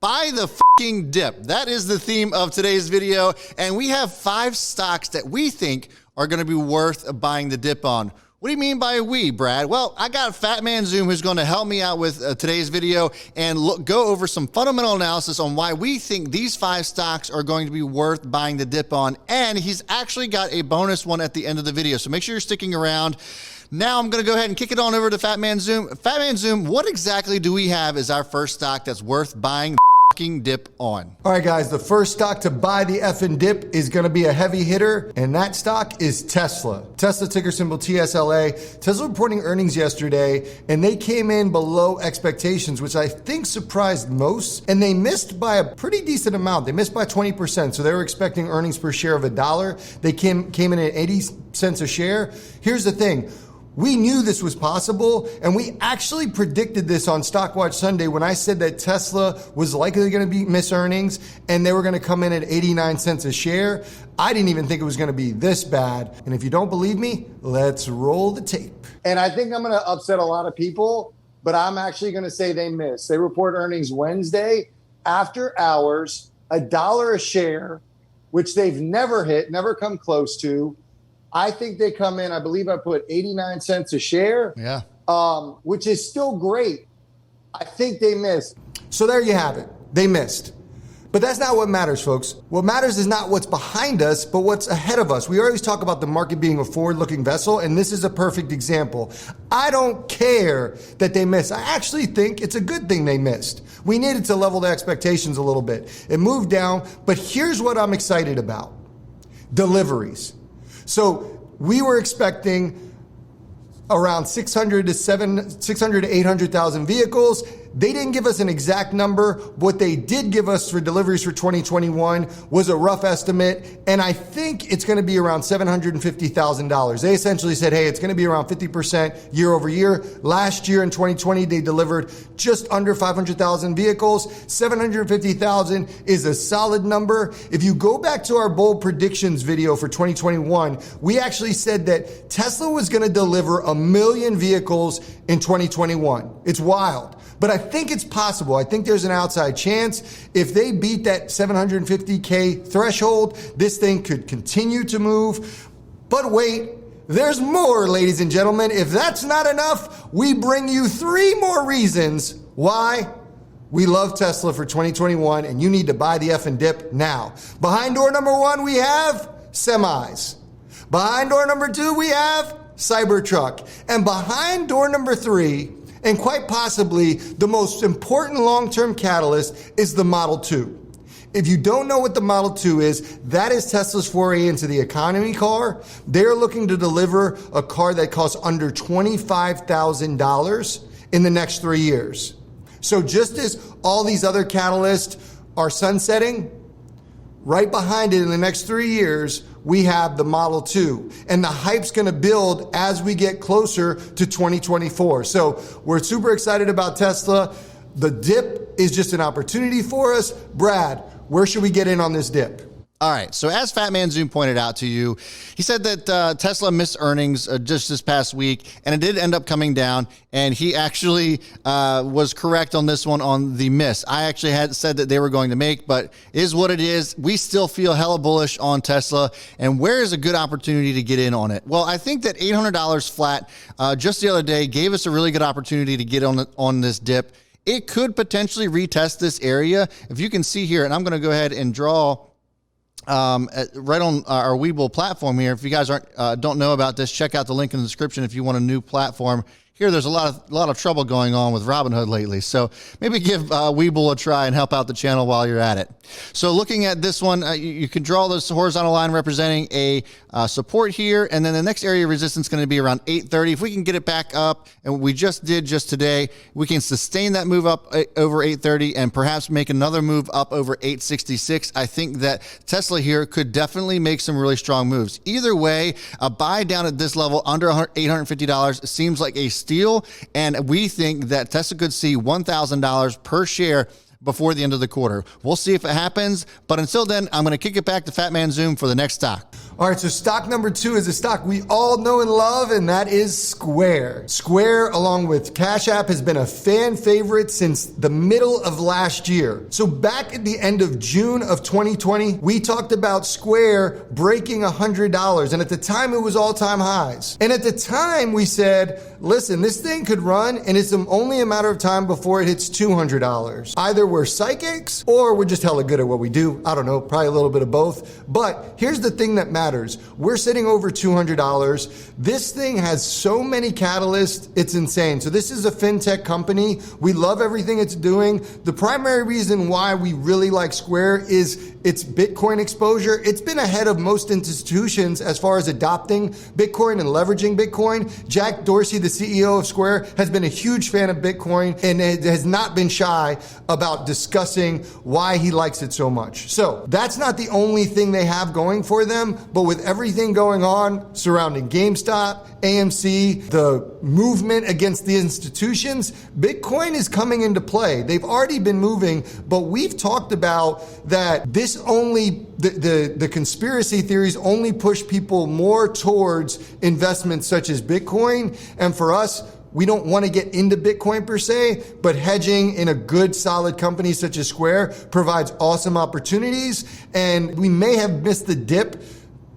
Buy the fucking dip. That is the theme of today's video. And we have 5 stocks that we think are going to be worth buying the dip on. What do you mean by we, Brad? Well, I got Fat Man Zoom who's going to help me out with today's video and go over some fundamental analysis on why we think these 5 stocks are going to be worth buying the dip on. And he's actually got a bonus one at the end of the video. So make sure you're sticking around. Now I'm going to go ahead and kick it on over to Fat Man Zoom. Fat Man Zoom, what exactly do we have as our first stock that's worth buying the fucking dip on? All right, guys, the first stock to buy the effing dip is going to be a heavy hitter, and that stock is Tesla. Tesla, ticker symbol TSLA. Tesla reporting earnings yesterday, and they came in below expectations, which I think surprised most, and they missed by a pretty decent amount. They missed by 20%, so they were expecting earnings per share of $1. They came in at 80 cents a share. Here's the thing. We knew this was possible, and we actually predicted this on Stockwatch Sunday when I said that Tesla was likely going to miss earnings and they were going to come in at 89 cents a share. I didn't even think it was going to be this bad. And if you don't believe me, let's roll the tape. And I think I'm going to upset a lot of people, but I'm actually going to say they missed. They report earnings Wednesday after hours, $1 a share, which they've never hit, never come close to. I think they come in, I believe I put 89 cents a share, which is still great. I think they missed. So there you have it. They missed. But that's not what matters, folks. What matters is not what's behind us, but what's ahead of us. We always talk about the market being a forward-looking vessel, and this is a perfect example. I don't care that they missed. I actually think it's a good thing they missed. We needed to level the expectations a little bit. It moved down, but here's what I'm excited about. Deliveries. So we were expecting around 600 to 800,000 vehicles. They didn't give us an exact number. What they did give us for deliveries for 2021 was a rough estimate, and I think it's going to be around $750,000. They essentially said, hey, it's going to be around 50% year over year. Last year in 2020, they delivered just under 500,000 vehicles. 750,000 is a solid number. If you go back to our bold predictions video for 2021, we actually said that Tesla was going to deliver 1 million vehicles in 2021. It's wild. But I think it's possible. I think there's an outside chance. If they beat that 750K threshold, this thing could continue to move. But wait, there's more, ladies and gentlemen. If that's not enough, we bring you 3 more reasons why we love Tesla for 2021, and you need to buy the effing dip now. Behind door number 1, we have semis. Behind door number 2, we have Cybertruck. And behind door number 3, and quite possibly the most important long-term catalyst, is the Model 2. If you don't know what the Model 2 is, that is Tesla's foray into the economy car. They're looking to deliver a car that costs under $25,000 in the next 3 years. So just as all these other catalysts are sunsetting, right behind it in the next 3 years, we have the Model 2. And the hype's going to build as we get closer to 2024. So we're super excited about Tesla. The dip is just an opportunity for us. Brad, where should we get in on this dip? All right. So as Fat Man Zoom pointed out to you, he said that Tesla missed earnings just this past week, and it did end up coming down. And he actually was correct on this one on the miss. I actually had said that they were going to make, but it is what it is. We still feel hella bullish on Tesla. And where is a good opportunity to get in on it? Well, I think that $800 flat just the other day gave us a really good opportunity to get on this dip. It could potentially retest this area. If you can see here, and I'm going to go ahead and draw right on our Webull platform here. If you guys don't know about this, check out the link in the description if you want a new platform. Here, there's a lot of trouble going on with Robinhood lately. So maybe give Webull a try and help out the channel while you're at it. So looking at this one, you can draw this horizontal line representing a support here. And then the next area of resistance is going to be around 830. If we can get it back up, and we just did just today, we can sustain that move up over 830 and perhaps make another move up over 866. I think that Tesla here could definitely make some really strong moves. Either way, a buy down at this level under $850 seems like a steal, and we think that Tesla could see $1,000 per share before the end of the quarter. We'll see if it happens. But until then, I'm going to kick it back to Fat Man Zoom for the next stock. All right, so stock number 2 is a stock we all know and love, and that is Square. Square, along with Cash App, has been a fan favorite since the middle of last year. So back at the end of June of 2020, we talked about Square breaking $100, and at the time it was all-time highs. And at the time we said, listen, this thing could run, and it's only a matter of time before it hits $200. Either we're psychics or we're just hella good at what we do. I don't know, probably a little bit of both. But here's the thing that matters. We're sitting over $200. This thing has so many catalysts, it's insane. So this is a fintech company. We love everything it's doing. The primary reason why we really like Square is its Bitcoin exposure. It's been ahead of most institutions as far as adopting Bitcoin and leveraging Bitcoin. Jack Dorsey, the CEO of Square, has been a huge fan of Bitcoin and has not been shy about discussing why he likes it so much. So that's not the only thing they have going for them, but with everything going on surrounding GameStop, AMC, the movement against the institutions, Bitcoin is coming into play. They've already been moving, but we've talked about that this only, the conspiracy theories only push people more towards investments such as Bitcoin. And for us, we don't want to get into Bitcoin per se, but hedging in a good, solid company such as Square provides awesome opportunities. And we may have missed the dip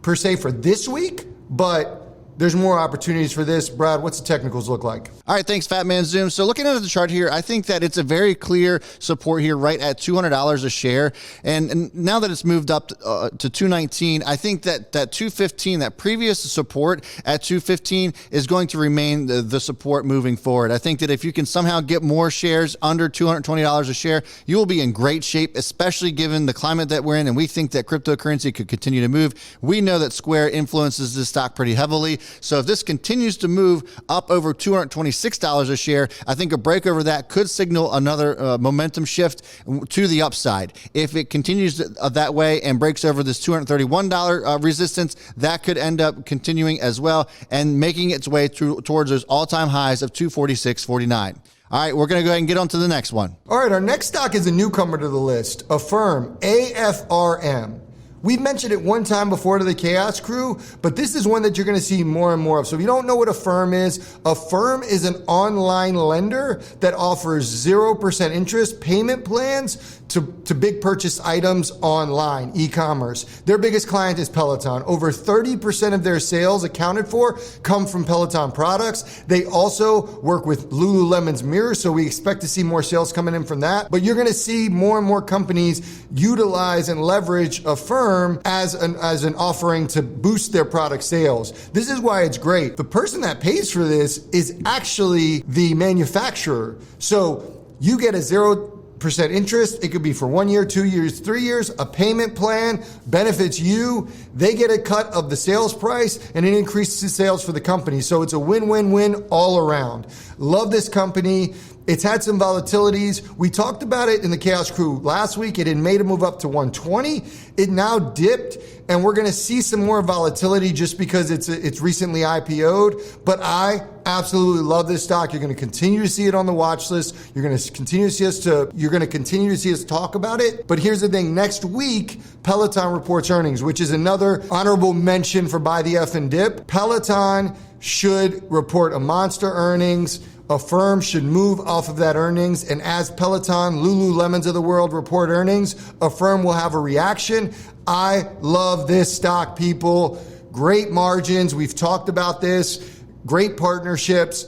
per se for this week, but there's more opportunities for this. Brad, what's the technicals look like? All right, thanks, Fat Man Zoom. So looking at the chart here, I think that it's a very clear support here right at $200 a share. And now that it's moved up to $219, I think that 215, that previous support at $215 is going to remain the support moving forward. I think that if you can somehow get more shares under $220 a share, you will be in great shape, especially given the climate that we're in. And we think that cryptocurrency could continue to move. We know that Square influences this stock pretty heavily. So if this continues to move up over $226 a share, I think a break over that could signal another momentum shift to the upside. If it continues that way and breaks over this $231 resistance, that could end up continuing as well and making its way towards those all-time highs of $246.49. All right, we're going to go ahead and get on to the next one. All right, our next stock is a newcomer to the list, AFARM, AFRM. We've mentioned it one time before to the Chaos Crew, but this is one that you're going to see more and more of. So if you don't know what AFARM is an online lender that offers 0% interest payment plans to big purchase items online, e-commerce. Their biggest client is Peloton. Over 30% of their sales accounted for come from Peloton products. They also work with Lululemon's mirrors, so we expect to see more sales coming in from that. But you're going to see more and more companies utilize and leverage AFARM as an offering to boost their product sales. This is why it's great. The person that pays for this is actually the manufacturer. So you get a 0% interest. It could be for 1 year, 2 years, 3 years. A payment plan benefits you. They get a cut of the sales price and it increases sales for the company. So it's a win-win-win all around. Love this company. It's had some volatilities. We talked about it in the Chaos Crew last week. It had made a move up to 120. It now dipped, and we're going to see some more volatility just because it's recently IPO'd. But I absolutely love this stock. You're going to continue to see it on the watch list. You're going to continue to see us talk about it. But here's the thing: next week, Peloton reports earnings, which is another honorable mention for buy the F and dip. Peloton should report a monster earnings. AFARM should move off of that earnings, and as Peloton, Lululemons of the world report earnings, AFARM will have a reaction. I love this stock, people. Great margins. We've talked about this. Great partnerships.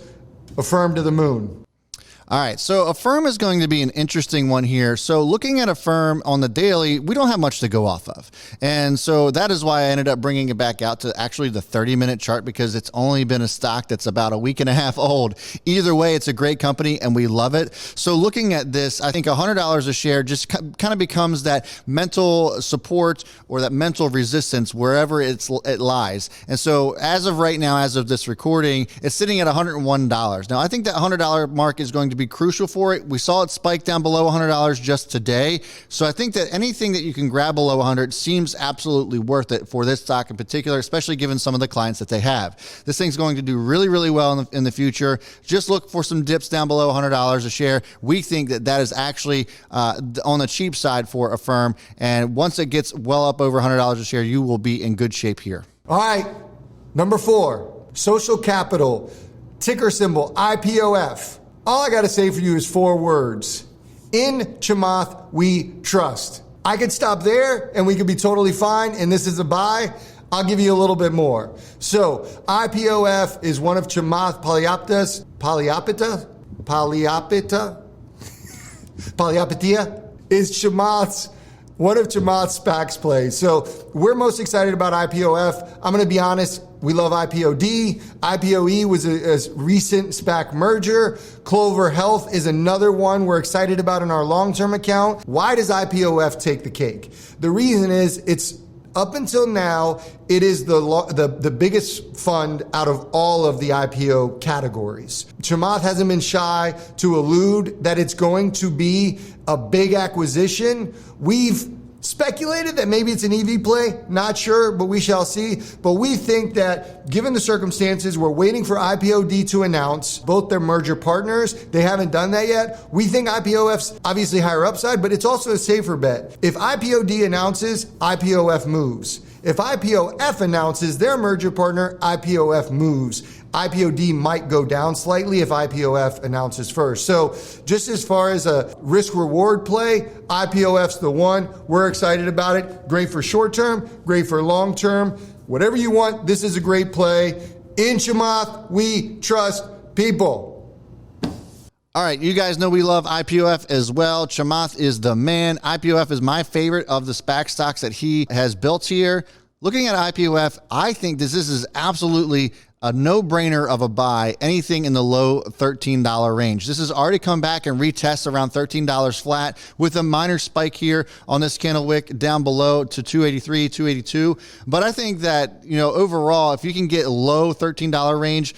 AFARM to the moon. All right, so AFARM is going to be an interesting one here. So looking at AFARM on the daily, we don't have much to go off of. And so that is why I ended up bringing it back out to actually the 30-minute chart, because it's only been a stock that's about a week and a half old. Either way, it's a great company and we love it. So looking at this, I think $100 a share just kind of becomes that mental support or that mental resistance wherever it lies. And so as of right now, as of this recording, it's sitting at $101. Now, I think that $100 mark is going to be be crucial for it. We saw it spike down below $100 just today. So I think that anything that you can grab below 100 seems absolutely worth it for this stock in particular, especially given some of the clients that they have. This thing's going to do really, really well in the future. Just look for some dips down below $100 a share. We think that that is actually on the cheap side for AFARM. And once it gets well up over $100 a share, you will be in good shape here. All right, number 4, Social Capital, ticker symbol IPOF. All I got to say for you is 4 words. In Chamath, we trust. I could stop there and we could be totally fine, and this is a buy. I'll give you a little bit more. So IPOF is one of Chamath Palihapitiya is Chamath's one of Chamath's SPACs plays. So we're most excited about IPOF. I'm going to be honest. We love IPOD. IPOE was a recent SPAC merger. Clover Health is another one we're excited about in our long-term account. Why does IPOF take the cake? The reason is it's up until now, it is the biggest fund out of all of the IPO categories. Chamath hasn't been shy to allude that it's going to be a big acquisition. We've speculated that maybe it's an EV play, not sure, but we shall see. But we think that given the circumstances, we're waiting for IPOD to announce both their merger partners. They haven't done that yet. We think IPOF's obviously higher upside, but it's also a safer bet. If IPOD announces, IPOF moves. If IPOF announces their merger partner, IPOF moves. IPOD might go down slightly if IPOF announces first. So just as far as a risk reward play, IPOF's the one. We're excited about it. Great for short term, great for long term. Whatever you want, this is a great play. In Chamath, we trust people. All right, you guys know we love IPOF as well. Chamath is the man. IPOF is my favorite of the SPAC stocks that he has built here. Looking at IPOF, I think this is absolutely a no-brainer of a buy, anything in the low $13 range. This has already come back and retest around $13 flat with a minor spike here on this candle wick down below to 283, 282. But I think that, overall, if you can get low $13 range,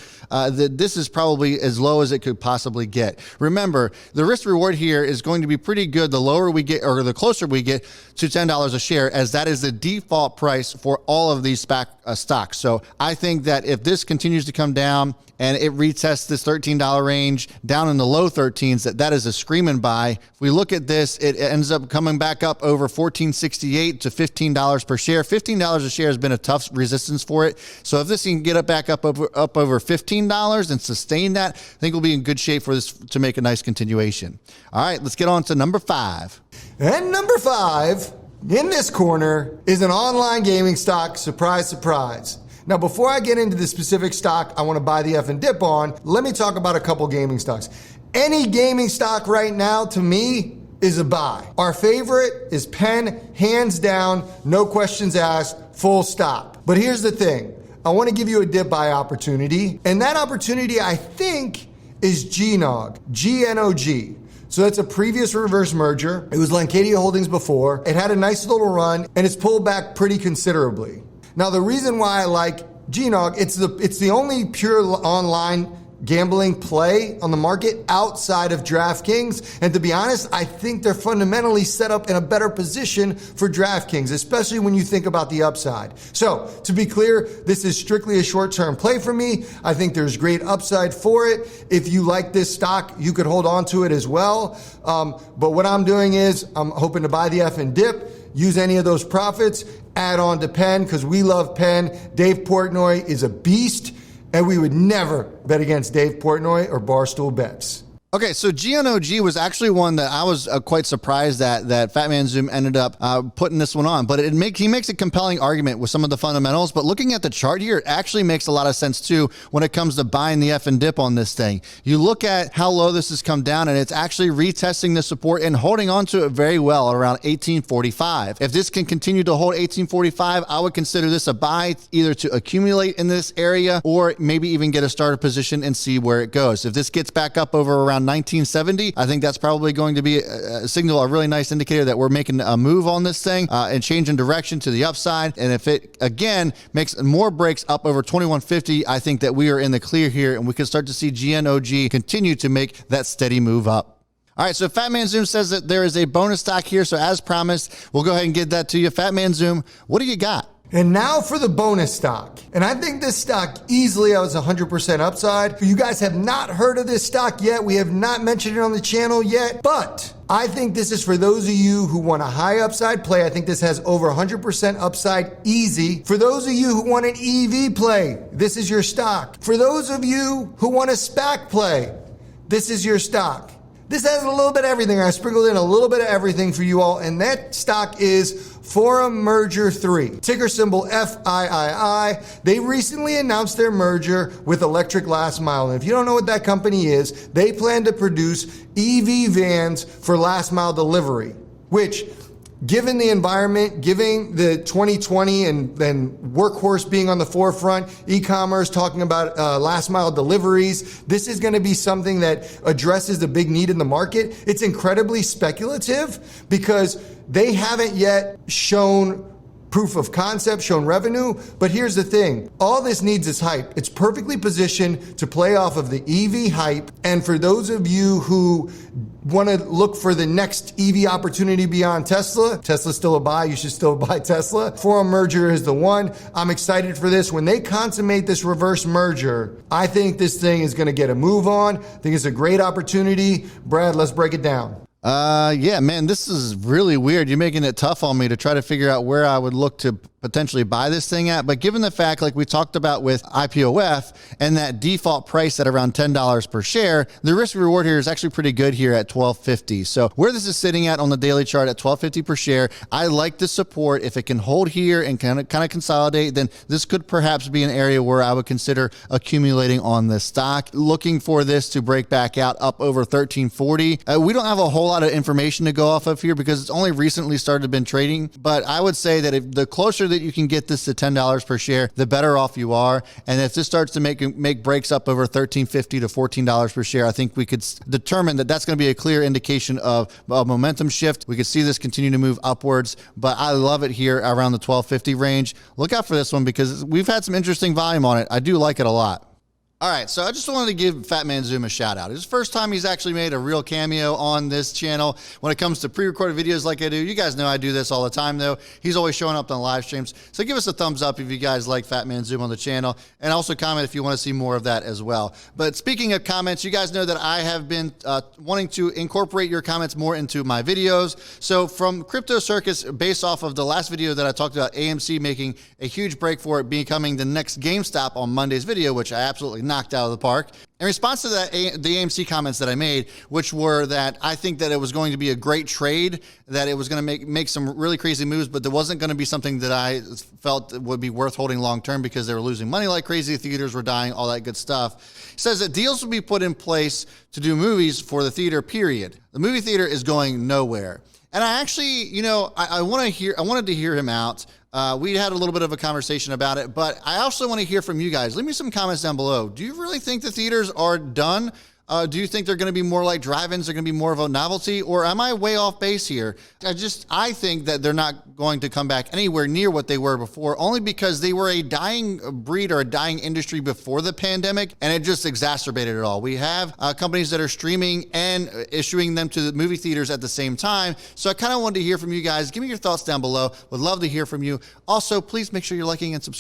this is probably as low as it could possibly get. Remember, the risk reward here is going to be pretty good the lower we get or the closer we get to $10 a share, as that is the default price for all of these SPAC stocks. So I think that if this continues to come down and it retests this $13 range down in the low 13s, that is a screaming buy. If we look at this, it ends up coming back up over $14.68 to $15 per share. $15 a share has been a tough resistance for it. So if this can get it back up over $15 and sustain that, I think we'll be in good shape for this to make a nice continuation. All right, let's get on to number 5. And number 5 in this corner is an online gaming stock. Surprise, surprise. Now, before I get into the specific stock I want to buy the F and dip on, let me talk about a couple gaming stocks. Any gaming stock right now, to me, is a buy. Our favorite is Penn, hands down, no questions asked, full stop. But here's the thing. I want to give you a dip buy opportunity, and that opportunity, I think, is Gnog, G-N-O-G. So that's a previous reverse merger. It was Lancadia Holdings before. It had a nice little run, and it's pulled back pretty considerably. Now, the reason why I like Gnog, it's the only pure online gambling play on the market outside of DraftKings. And to be honest, I think they're fundamentally set up in a better position for DraftKings, especially when you think about the upside. So to be clear, this is strictly a short-term play for me. I think there's great upside for it. If you like this stock, you could hold on to it as well. But what I'm doing is I'm hoping to buy the F and dip, use any of those profits, add on to Penn because we love Penn. Dave Portnoy is a beast. And we would never bet against Dave Portnoy or Barstool Bets. Okay, so GNOG was actually one that I was quite surprised that Fat Man Zoom ended up putting this one on. But he makes a compelling argument with some of the fundamentals. But looking at the chart here, it actually makes a lot of sense, too, when it comes to buying the F and dip on this thing. You look at how low this has come down, and it's actually retesting the support and holding on to it very well at around 1845. If this can continue to hold 1845, I would consider this a buy, either to accumulate in this area or maybe even get a starter position and see where it goes. If this gets back up over around around 1970. I think that's probably going to be a signal, a really nice indicator that we're making a move on this thing and changing direction to the upside. And if it, again, makes more breaks up over 2150, I think that we are in the clear here and we can start to see GNOG continue to make that steady move up. All right, so Fat Man Zoom says that there is a bonus stock here. So as promised, we'll go ahead and get that to you. Fat Man Zoom, what do you got? And now for the bonus stock. And I think this stock easily has 100% upside. You guys have not heard of this stock yet. We have not mentioned it on the channel yet, but I think this is for those of you who want a high upside play. I think this has over 100% upside easy. For those of you who want an EV play, this is your stock. For those of you who want a SPAC play, this is your stock. This has a little bit of everything. I sprinkled in a little bit of everything for you all, and that stock is Forum Merger 3, ticker symbol FIII. They recently announced their merger with Electric Last Mile. And if you don't know what that company is, they plan to produce EV vans for last mile delivery, which, given the environment, given the 2020 and workhorse being on the forefront, e-commerce, talking about last mile deliveries, this is going to be something that addresses the big need in the market. It's incredibly speculative because they haven't yet shown proof of concept, shown revenue. But here's the thing. All this needs is hype. It's perfectly positioned to play off of the EV hype. And for those of you who want to look for the next EV opportunity beyond Tesla, Tesla's still a buy. You should still buy Tesla. Forum Merger is the one. I'm excited for this. When they consummate this reverse merger, I think this thing is going to get a move on. I think it's a great opportunity. Brad, let's break it down. Yeah, man, this is really weird. You're making it tough on me to try to figure out where I would look to potentially buy this thing at. But given the fact, like we talked about with IPOF and that default price at around $10 per share, the risk reward here is actually pretty good here at $12.50. So where this is sitting at on the daily chart at $12.50 per share, I like the support. If it can hold here and kind of consolidate, then this could perhaps be an area where I would consider accumulating on this stock. Looking for this to break back out up over 1340. We don't have a whole lot of information to go off of here because it's only recently started been trading. But I would say that if the closer that you can get this to $10 per share, the better off you are. And if this starts to make breaks up over $13.50 to $14 per share, I think we could determine that that's going to be a clear indication of a momentum shift. We could see this continue to move upwards, but I love it here around the $12.50 range. Look out for this one because we've had some interesting volume on it. I do like it a lot. All right, so I just wanted to give Fat Man Zoom a shout out. It's the first time he's actually made a real cameo on this channel. When it comes to pre-recorded videos like I do, you guys know I do this all the time though. He's always showing up on live streams. So give us a thumbs up if you guys like Fat Man Zoom on the channel, and also comment if you want to see more of that as well. But speaking of comments, you guys know that I have been wanting to incorporate your comments more into my videos. So from Crypto Circus, based off of the last video that I talked about AMC making a huge break for it becoming the next GameStop on Monday's video, which I absolutely knocked out of the park. In response to that, the AMC comments that I made, which were that I think that it was going to be a great trade, that it was going to make some really crazy moves, but there wasn't going to be something that I felt would be worth holding long term because they were losing money like crazy, theaters were dying, all that good stuff. He says that deals will be put in place to do movies for the theater, period. The movie theater is going nowhere. And I actually, you know, I wanted to hear him out. We had a little bit of a conversation about it, but I also want to hear from you guys. Leave me some comments down below. Do you really think the theaters are done? Do you think they're going to be more like drive-ins? They're going to be more of a novelty? Or am I way off base here? I think that they're not going to come back anywhere near what they were before, only because they were a dying breed or a dying industry before the pandemic, and it just exacerbated it all. We have companies that are streaming and issuing them to the movie theaters at the same time. So I kind of wanted to hear from you guys. Give me your thoughts down below. Would love to hear from you. Also, please make sure you're liking and subscribing.